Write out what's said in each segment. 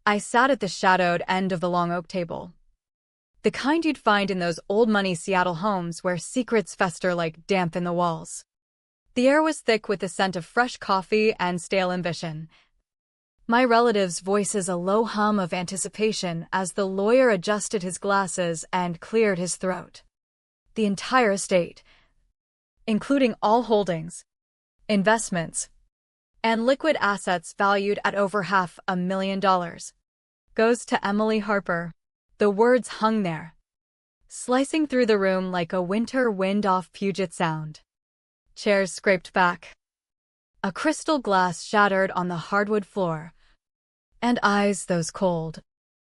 I sat at the shadowed end of the long oak table. The kind you'd find in those old-money Seattle homes where secrets fester like damp in the walls. The air was thick with the scent of fresh coffee and stale ambition. My relative's voices a low hum of anticipation as the lawyer adjusted his glasses and cleared his throat. The entire estate, including all holdings, investments, and liquid assets valued at over $500,000, goes to Emily Harper. The words hung there, slicing through the room like a winter wind off Puget Sound. Chairs scraped back. A crystal glass shattered on the hardwood floor. And eyes, those cold,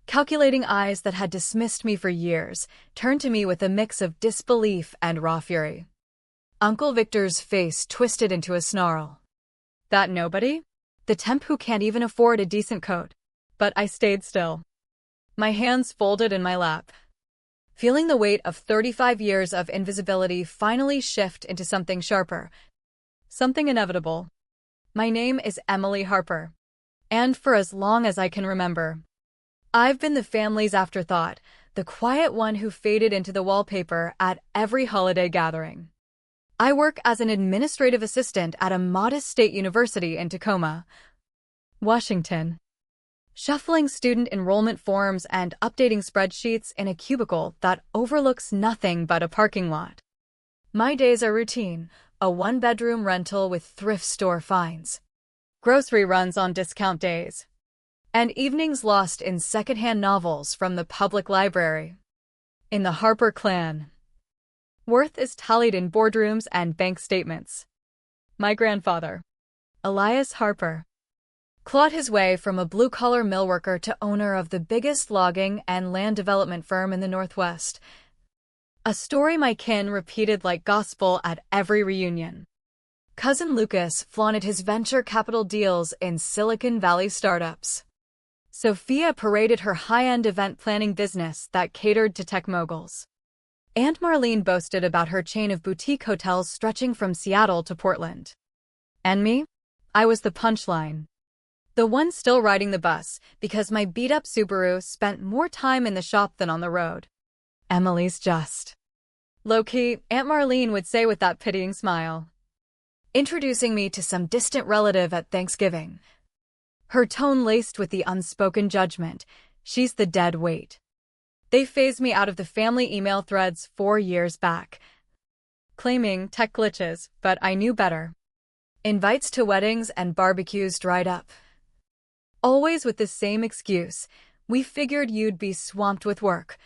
calculating eyes that had dismissed me for years, turned to me with a mix of disbelief and raw fury. Uncle Victor's face twisted into a snarl. That nobody? The temp who can't even afford a decent coat. But I stayed still, my hands folded in my lap, feeling the weight of 35 years of invisibility finally shift into something sharper, something inevitable. My name is Emily Harper, and for as long as I can remember, I've been the family's afterthought, the quiet one who faded into the wallpaper at every holiday gathering. I work as an administrative assistant at a modest state university in Tacoma, Washington, shuffling student enrollment forms and updating spreadsheets in a cubicle that overlooks nothing but a parking lot. My days are routine, a one-bedroom rental with thrift store finds, grocery runs on discount days, and evenings lost in secondhand novels from the public library. In the Harper clan, worth is tallied in boardrooms and bank statements. My grandfather, Elias Harper, clawed his way from a blue-collar millworker to owner of the biggest logging and land development firm in the Northwest. A story my kin repeated like gospel at every reunion. Cousin Lucas flaunted his venture capital deals in Silicon Valley startups. Sophia paraded her high-end event planning business that catered to tech moguls. Aunt Marlene boasted about her chain of boutique hotels stretching from Seattle to Portland. And me? I was the punchline. The one still riding the bus, because my beat-up Subaru spent more time in the shop than on the road. Emily's just low-key, Aunt Marlene would say with that pitying smile, introducing me to some distant relative at Thanksgiving. Her tone laced with the unspoken judgment, she's the dead weight. They phased me out of the family email threads 4 years back, claiming tech glitches, but I knew better. Invites to weddings and barbecues dried up. Always with the same excuse, we figured you'd be swamped with work.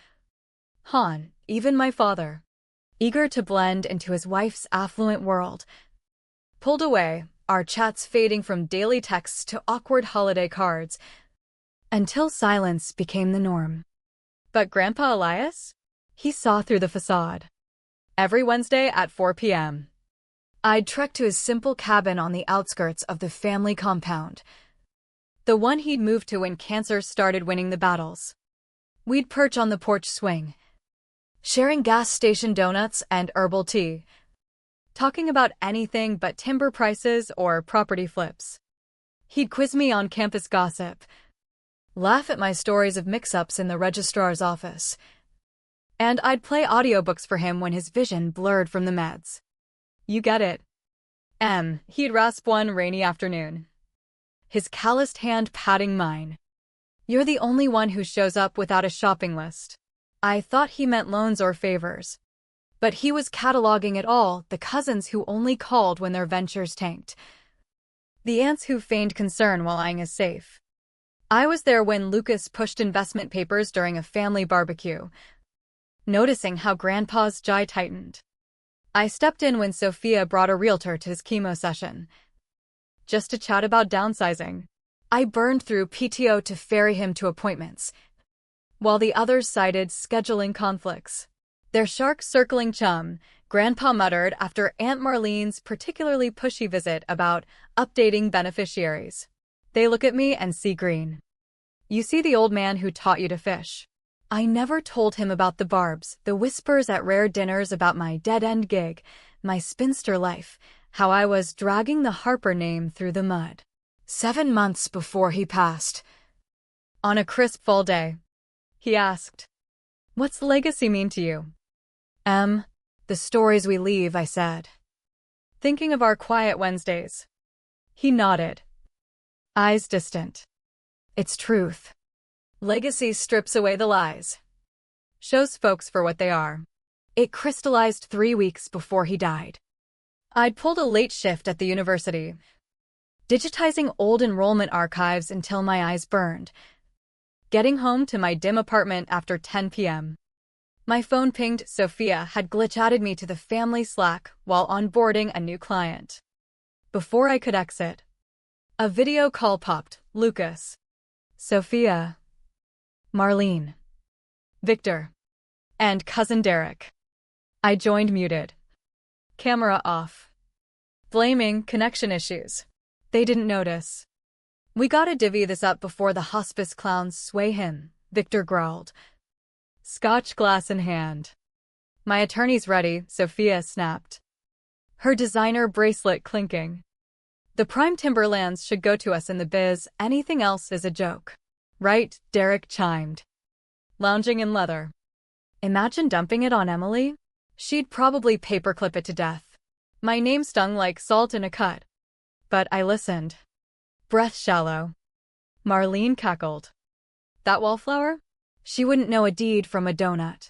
Han, even my father, eager to blend into his wife's affluent world, pulled away, our chats fading from daily texts to awkward holiday cards, until silence became the norm. But Grandpa Elias? He saw through the facade. Every Wednesday at 4 p.m., I'd trek to his simple cabin on the outskirts of the family compound, the one he'd moved to when cancer started winning the battles. We'd perch on the porch swing, sharing gas station donuts and herbal tea, talking about anything but timber prices or property flips. He'd quiz me on campus gossip, laugh at my stories of mix-ups in the registrar's office, and I'd play audiobooks for him when his vision blurred from the meds. You get it. He'd rasp one rainy afternoon, his calloused hand patting mine. You're the only one who shows up without a shopping list. I thought he meant loans or favors. But he was cataloging it all, the cousins who only called when their ventures tanked, the aunts who feigned concern while eyeing a safe. I was there when Lucas pushed investment papers during a family barbecue, noticing how Grandpa's jaw tightened. I stepped in when Sophia brought a realtor to his chemo session, just to chat about downsizing. I burned through PTO to ferry him to appointments, while the others cited scheduling conflicts. Their shark-circling chum, Grandpa muttered after Aunt Marlene's particularly pushy visit about updating beneficiaries. They look at me and see green. You see the old man who taught you to fish. I never told him about the barbs, the whispers at rare dinners about my dead-end gig, my spinster life, how I was dragging the Harper name through the mud. 7 months before he passed, On a crisp fall day, he asked, "What's legacy mean to you?" The stories we leave, I said. Thinking of our quiet Wednesdays. He nodded, eyes distant. It's truth. Legacy strips away the lies. Shows folks for what they are. It crystallized 3 weeks before he died. I'd pulled a late shift at the university, digitizing old enrollment archives until my eyes burned. Getting home to my dim apartment after 10 p.m. My phone pinged. Sophia had glitch-added me to the family Slack while onboarding a new client. Before I could exit, a video call popped. Lucas, Sophia, Marlene, Victor, and cousin Derek. I joined muted. Camera off. Blaming connection issues. They didn't notice. We gotta divvy this up before the hospice clowns sway him, Victor growled. Scotch glass in hand. My attorney's ready, Sophia snapped. Her designer bracelet clinking. The prime timberlands should go to us in the biz, anything else is a joke. Right, Derek chimed. Lounging in leather. Imagine dumping it on Emily? She'd probably paperclip it to death. My name stung like salt in a cut. But I listened. Breath shallow. Marlene cackled. That wallflower? She wouldn't know a deed from a donut.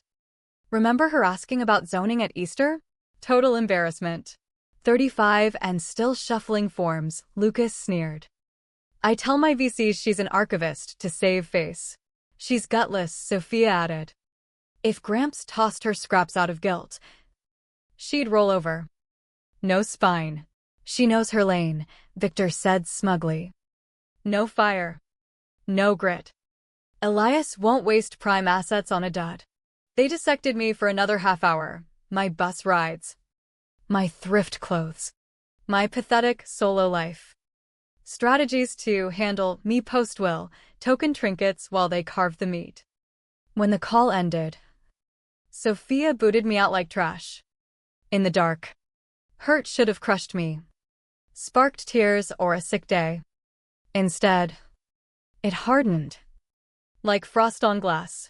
Remember her asking about zoning at Easter? Total embarrassment. 35 and still shuffling forms, Lucas sneered. I tell my VCs she's an archivist to save face. She's gutless, Sophia added. If Gramps tossed her scraps out of guilt, she'd roll over. No spine. She knows her lane, Victor said smugly. No fire. No grit. Elias won't waste prime assets on a dud. They dissected me for another half hour. My bus rides. My thrift clothes. My pathetic solo life. Strategies to handle me post-will, token trinkets while they carve the meat. When the call ended, Sophia booted me out like trash. In the dark. Hurt should have crushed me. Sparked tears or a sick day. Instead, it hardened. Like frost on glass.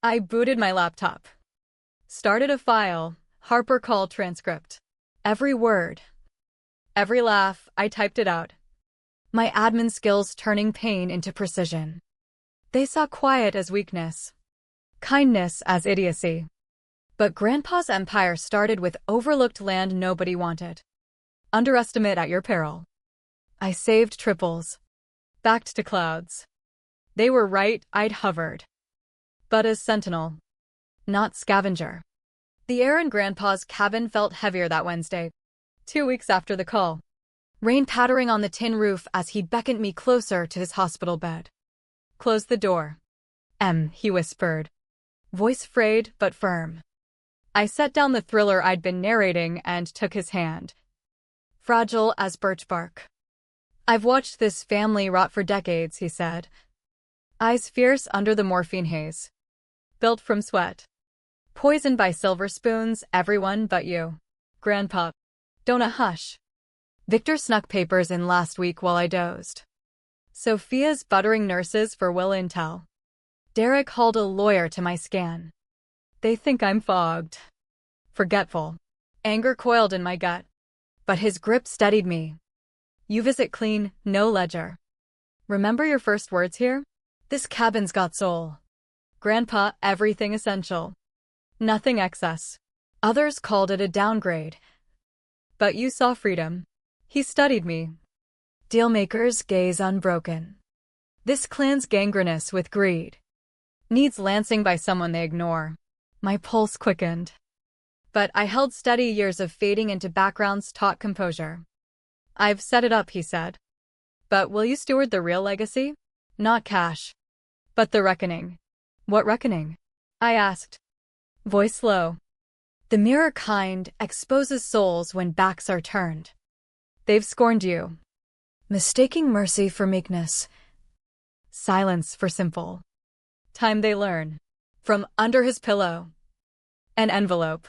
I booted my laptop. Started a file, Harper call transcript. Every word. Every laugh, I typed it out. My admin skills turning pain into precision. They saw quiet as weakness. Kindness as idiocy. But Grandpa's empire started with overlooked land nobody wanted. Underestimate at your peril. I saved triples. Backed to clouds. They were right, I'd hovered. But as sentinel. Not scavenger. The air in Grandpa's cabin felt heavier that Wednesday. 2 weeks after the call. Rain pattering on the tin roof as he beckoned me closer to his hospital bed. Close the door. He whispered. Voice frayed but firm. I set down the thriller I'd been narrating and took his hand. Fragile as birch bark. I've watched this family rot for decades, he said. Eyes fierce under the morphine haze. Built from sweat. Poisoned by silver spoons, everyone but you. Grandpa. Don't hush. Victor snuck papers in last week while I dozed. Sophia's buttering nurses for will intel. Derek hauled a lawyer to my scan. They think I'm fogged. Forgetful. Anger coiled in my gut. But his grip steadied me. You visit clean, no ledger. Remember your first words here? This cabin's got soul. Grandpa, everything essential. Nothing excess. Others called it a downgrade. But you saw freedom. He studied me. Dealmaker's gaze unbroken. This clan's gangrenous with greed. Needs lancing by someone they ignore. My pulse quickened. But I held steady. Years of fading into backgrounds taught composure. I've set it up, he said. But will you steward the real legacy? Not cash. But the reckoning. What reckoning? I asked. Voice low. The mirror kind exposes souls when backs are turned. They've scorned you. Mistaking mercy for meekness. Silence for simple. Time they learn. From under his pillow. An envelope.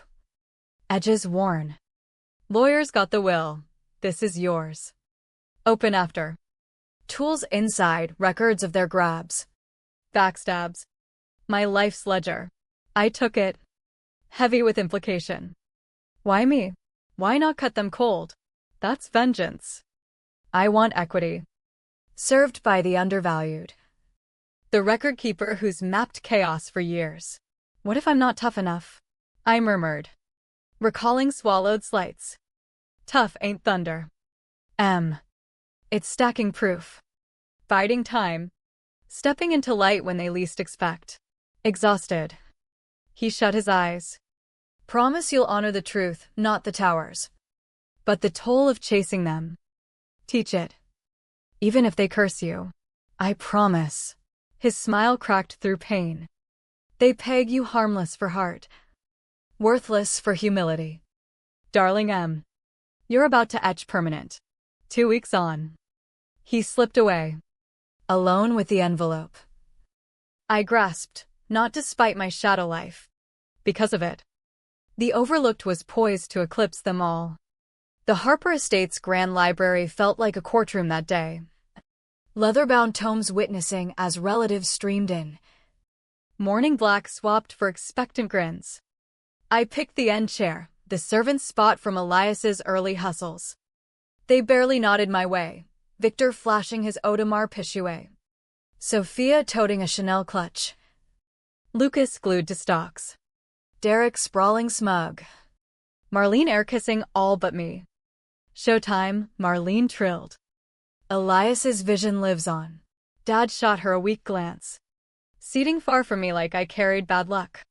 Edges worn. Lawyers got the will. This is yours. Open after. Tools inside, records of their grabs. Backstabs. My life's ledger. I took it. Heavy with implication. Why me? Why not cut them cold? That's vengeance. I want equity. Served by the undervalued. The record keeper who's mapped chaos for years. What if I'm not tough enough? I murmured, recalling swallowed slights. Tough ain't thunder. It's stacking proof. Biding time. Stepping into light when they least expect. Exhausted. He shut his eyes. Promise you'll honor the truth, not the towers. But the toll of chasing them. Teach it. Even if they curse you. I promise. His smile cracked through pain. They peg you harmless for heart. Worthless for humility. Darling M. You're about to etch permanent. 2 weeks on. He slipped away. Alone with the envelope. I grasped, not despite my shadow life. Because of it. The Overlooked was poised to eclipse them all. The Harper Estate's Grand Library felt like a courtroom that day. Leather-bound tomes witnessing as relatives streamed in. Morning black swapped for expectant grins. I picked the end chair, the servant's spot from Elias's early hustles. They barely nodded my way, Victor flashing his Audemars Piguet. Sophia toting a Chanel clutch. Lucas glued to stocks. Derek sprawling smug. Marlene air-kissing all but me. Showtime, Marlene trilled. Elias's vision lives on. Dad shot her a weak glance. Seating far from me like I carried bad luck.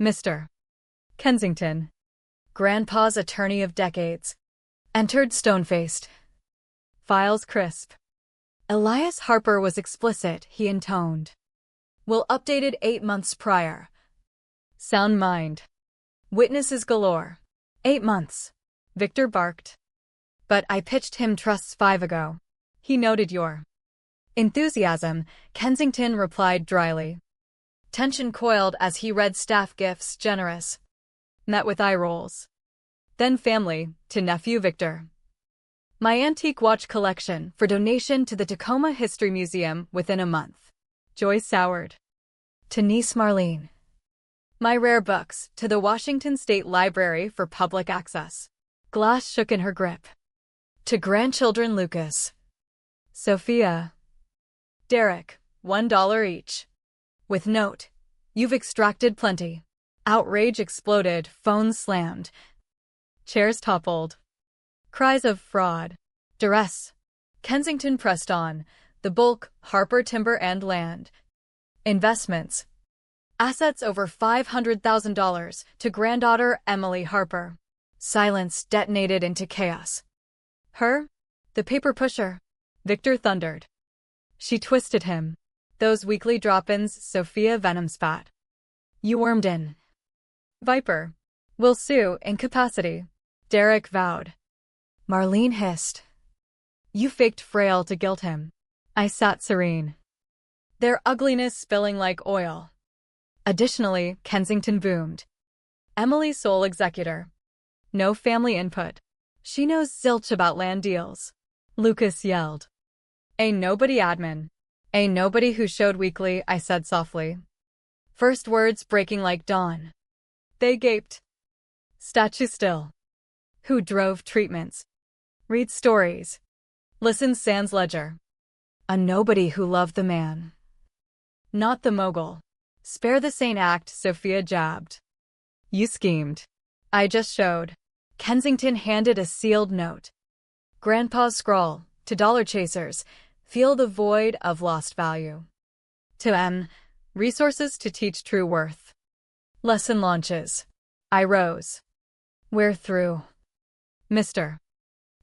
Mr. Kensington. Grandpa's attorney of decades. Entered stone-faced. Files crisp. Elias Harper was explicit, he intoned. Will updated 8 months prior. Sound mind. Witnesses galore. 8 months. Victor barked. But I pitched him trusts 5 ago. He noted your enthusiasm, Kensington replied dryly. Tension coiled as he read staff gifts generous. Met with eye rolls. Then family, to nephew Victor. My antique watch collection for donation to the Tacoma History Museum within a month. Joy soured. To niece Marlene. My rare books to the Washington State Library for public access. Glass shook in her grip. To grandchildren Lucas. Sophia. Derek, $1 each. With note. You've extracted plenty. Outrage exploded, phones slammed. Chairs toppled. Cries of fraud. Duress. Kensington pressed on. The bulk, Harper timber and land. Investments. Assets over $500,000 to granddaughter Emily Harper. Silence detonated into chaos. Her? The paper pusher. Victor thundered. She twisted him. Those weekly drop-ins, Sophia venom spat. You wormed in. Viper. Will sue, incapacity. Derek vowed. Marlene hissed. You faked frail to guilt him. I sat serene. Their ugliness spilling like oil. Additionally, Kensington boomed. Emily's sole executor. No family input. She knows zilch about land deals. Lucas yelled. A nobody admin. A nobody who showed weekly, I said softly. First words breaking like dawn. They gaped. Statue still. Who drove treatments. Read stories. Listen sans ledger. A nobody who loved the man. Not the mogul. Spare the sane act, Sophia jabbed. You schemed. I just showed. Kensington handed a sealed note. Grandpa's scrawl, to dollar chasers, feel the void of lost value. To M, resources to teach true worth. Lesson launches. I rose. We're through. Mr.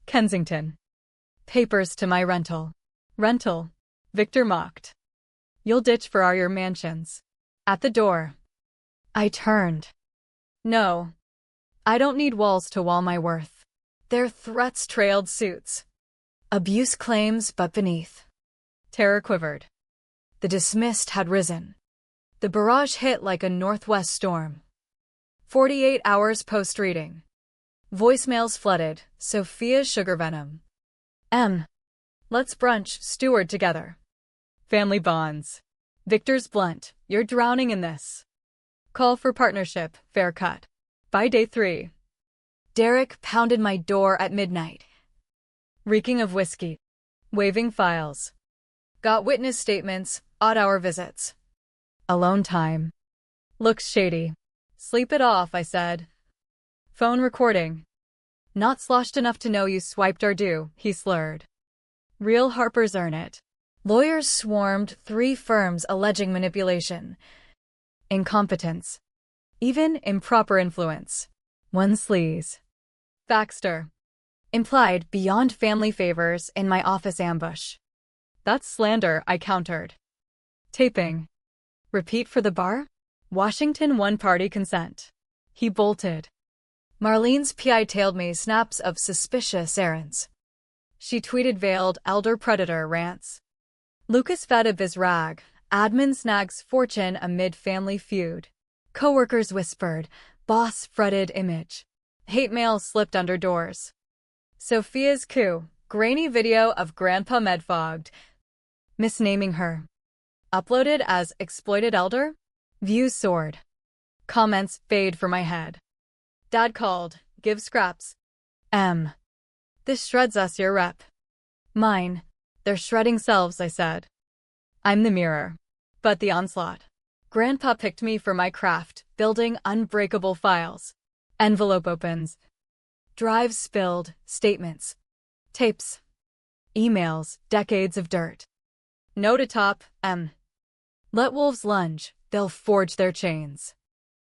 Kensington. Papers to my rental. Rental. Victor mocked. You'll ditch for our your mansions. At the door. I turned. No. I don't need walls to wall my worth. Their threats trailed suits. Abuse claims but beneath. Terror quivered. The dismissed had risen. The barrage hit like a northwest storm. 48 hours post-reading. Voicemails flooded, Sophia's sugar venom. M. Let's brunch, steward together. Family bonds. Victor's blunt. You're drowning in this. Call for partnership. Fair cut. By day 3. Derek pounded my door at midnight. Reeking of whiskey. Waving files. Got witness statements. Odd-hour visits. Alone time. Looks shady. Sleep it off, I said. Phone recording. Not sloshed enough to know you swiped our due, he slurred. Real Harpers earn it. Lawyers swarmed 3 firms alleging manipulation, incompetence, even improper influence. 1 sleaze. Baxter. Implied beyond family favors in my office ambush. That's slander, I countered. Taping. Repeat for the bar? Washington one-party consent. He bolted. Marlene's PI tailed me snaps of suspicious errands. She tweeted veiled elder predator rants. Lucas fed a bizrag. Admin snags fortune amid family feud. Coworkers whispered. Boss fretted image. Hate mail slipped under doors. Sophia's coup. Grainy video of Grandpa Medfogged. Misnaming her. Uploaded as exploited elder? Views soared. Comments fade for my head. Dad called. Give scraps. This shreds us, your rep. Mine. They're shredding selves, I said. I'm the mirror. But the onslaught. Grandpa picked me for my craft, building unbreakable files. Envelope opens. Drives spilled, statements. Tapes. Emails, decades of dirt. Note atop, Let wolves lunge, they'll forge their chains.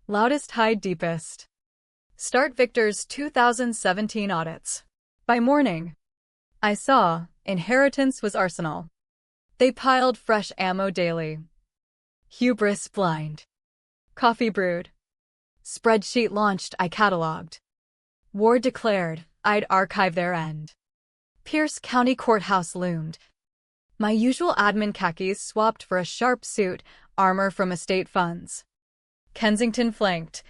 Loudest hide deepest. Start Victor's 2017 audits. By morning, I saw inheritance was arsenal. They piled fresh ammo daily. Hubris blind. Coffee brewed. Spreadsheet launched, I cataloged. War declared, I'd archive their end. Pierce County Courthouse loomed. My usual admin khakis swapped for a sharp suit, armor from estate funds. Kensington flanked.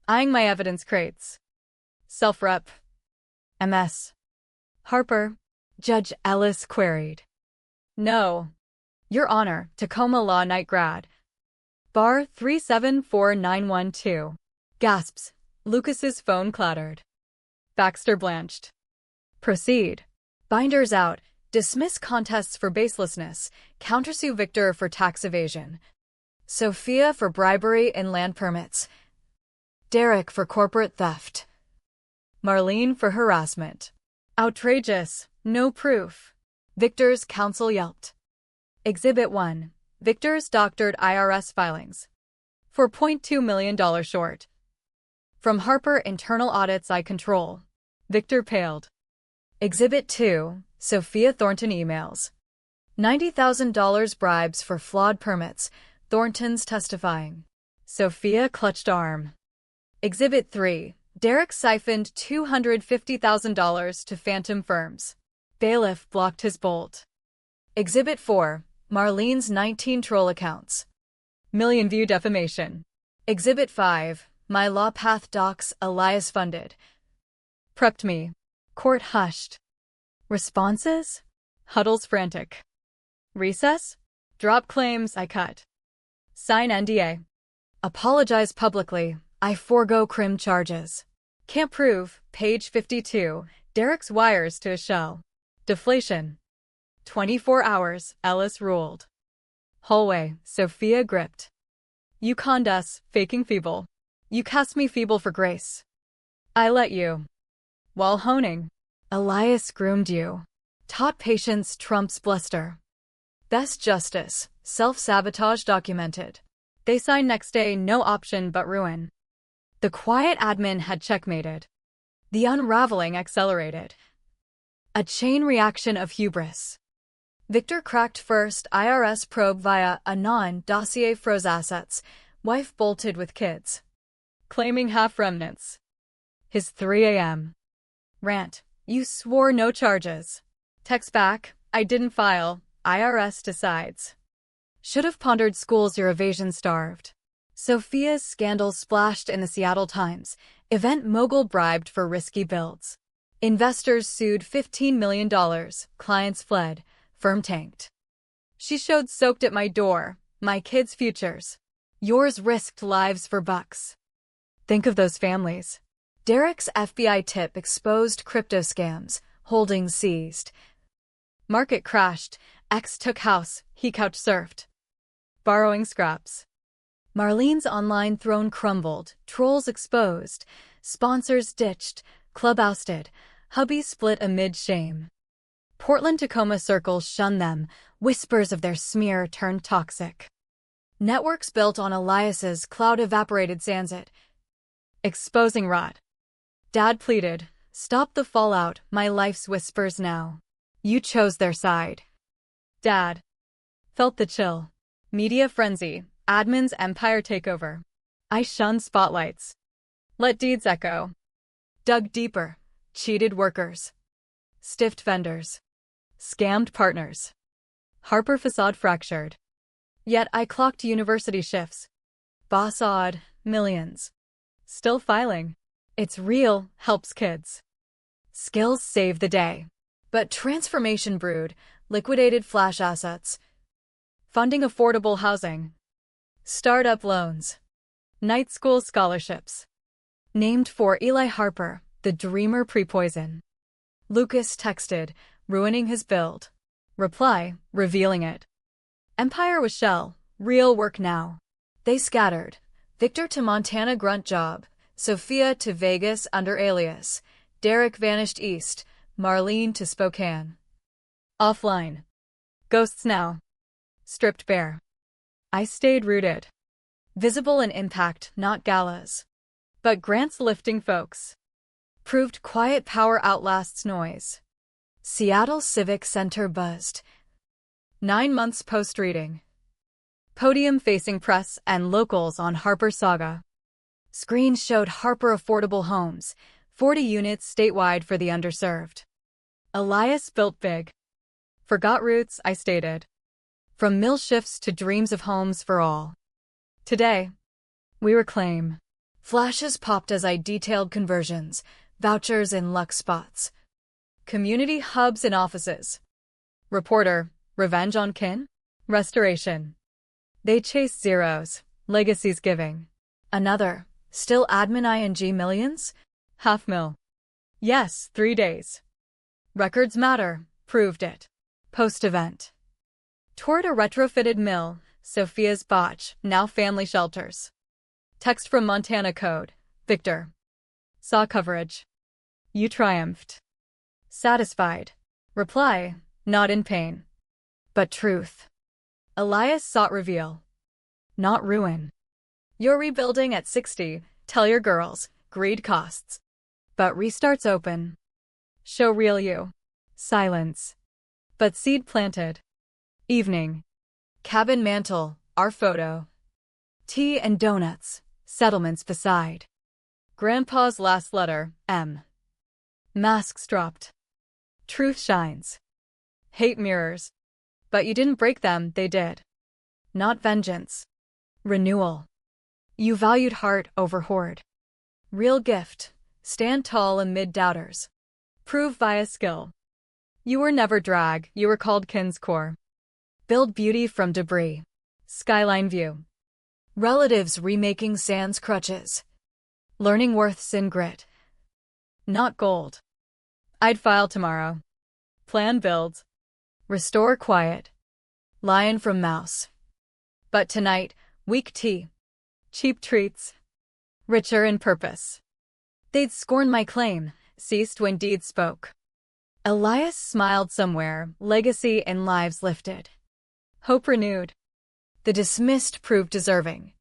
Eyeing my evidence crates. Self-rep. MS. Harper. Judge Ellis queried. No. Your Honor, Tacoma Law Night grad. Bar 374912. Gasps. Lucas's phone clattered. Baxter blanched. Proceed. Binders out. Dismiss contests for baselessness. Countersue Victor for tax evasion. Sophia for bribery and land permits. Derek for corporate theft. Marlene for harassment. Outrageous. No proof. Victor's counsel yelped. Exhibit 1. Victor's doctored IRS filings. $4.2 million short. From Harper internal audits I control. Victor paled. Exhibit 2. Sophia Thornton emails. $90,000 bribes for flawed permits. Thornton's testifying. Sophia clutched arm. Exhibit 3. Derek siphoned $250,000 to phantom firms. Bailiff blocked his bolt. Exhibit 4. Marlene's 19 troll accounts. Million-view defamation. Exhibit 5. My law path docs Elias funded. Prepped me. Court hushed. Responses? Huddles frantic. Recess? Drop claims, I cut. Sign NDA. Apologize publicly. I forego crim charges. Can't prove. Page 52. Derek's wires to a shell. Deflation. 24 hours, Ellis ruled. Hallway, Sophia gripped. You conned us, faking feeble. You cast me feeble for grace. I let you. While honing. Elias groomed you. Taught patience trumps bluster. Best justice, self-sabotage documented. They signed next day, no option but ruin. The quiet admin had checkmated. The unraveling accelerated. A chain reaction of hubris. Victor cracked first IRS probe via Anon dossier froze assets. Wife bolted with kids. Claiming half remnants. His 3 a.m. rant. You swore no charges. Text back. I didn't file. IRS decides. Should have pondered schools your evasion starved. Sophia's scandal splashed in the Seattle Times. Event mogul bribed for risky builds. Investors sued $15 million. Clients fled. Firm tanked. She showed soaked at my door. my kids' futures. Yours risked lives for bucks. Think of those families. Derek's FBI tip exposed crypto scams, holdings seized. Market crashed, ex took house, he couch surfed. Borrowing scraps. Marlene's online throne crumbled, trolls exposed, sponsors ditched, club ousted, hubby split amid shame. Portland-Tacoma circles shun them, whispers of their smear turned toxic. Networks built on Elias's cloud evaporated Sansit, exposing rot. Dad pleaded, "Stop the fallout, my life's whispers now." You chose their side. Dad felt the chill. Media frenzy, admin's empire takeover. I shunned spotlights. Let deeds echo. Dug deeper, cheated workers. Stiffed vendors. Scammed partners. Harper facade fractured. Yet I clocked university shifts. Boss odd, millions. Still filing. It's real, helps kids. Skills save the day. But transformation brewed, liquidated flash assets. Funding affordable housing. Startup loans. Night school scholarships. Named for Eli Harper, the dreamer pre-poison. Lucas texted, ruining his build. Reply, revealing it. Empire was shell, real work now. They scattered. Victor to Montana grunt job, Sophia to Vegas under alias, Derek vanished east, Marlene to Spokane. Offline. Ghosts now. Stripped bare. I stayed rooted. Visible in impact, not galas. But grants lifting folks. Proved quiet power outlasts noise. Seattle Civic Center buzzed. 9 months post-reading. Podium facing press and locals on Harper Saga. Screens showed Harper affordable homes, 40 units statewide for the underserved. Elias built big. Forgot roots, I stated. From mill shifts to dreams of homes for all. Today, we reclaim. Flashes popped as I detailed conversions, vouchers in luck spots. Community hubs and offices. Reporter, revenge on kin? Restoration. They chased zeros, legacies giving. Another, still admin ing millions? Half mil. Yes, 3 days. Records matter, proved it. Post-event. Toward a retrofitted mill, Sophia's botch, now family shelters. Text from Montana Code, Victor. Saw coverage. You triumphed. Satisfied. Reply, not in pain. But truth. Elias sought reveal. Not ruin. You're rebuilding at 60, tell your girls, greed costs. But restarts open. Show real you. Silence. But seed planted. Evening. Cabin mantle, our photo. Tea and donuts, settlements beside. Grandpa's last letter, M. Masks dropped. Truth shines. Hate mirrors. But you didn't break them, they did. Not vengeance. Renewal. You valued heart over hoard. Real gift. Stand tall amid doubters. Prove via skill. You were never drag, you were called kin's core. Build beauty from debris. Skyline view. Relatives remaking sans crutches. Learning worths in grit. Not gold. I'd file tomorrow. Plan builds. Restore quiet. Lion from mouse. But tonight, weak tea. Cheap treats. Richer in purpose. They'd scorn my claim, ceased when deeds spoke. Elias smiled somewhere, legacy and lives lifted. Hope renewed. The dismissed proved deserving.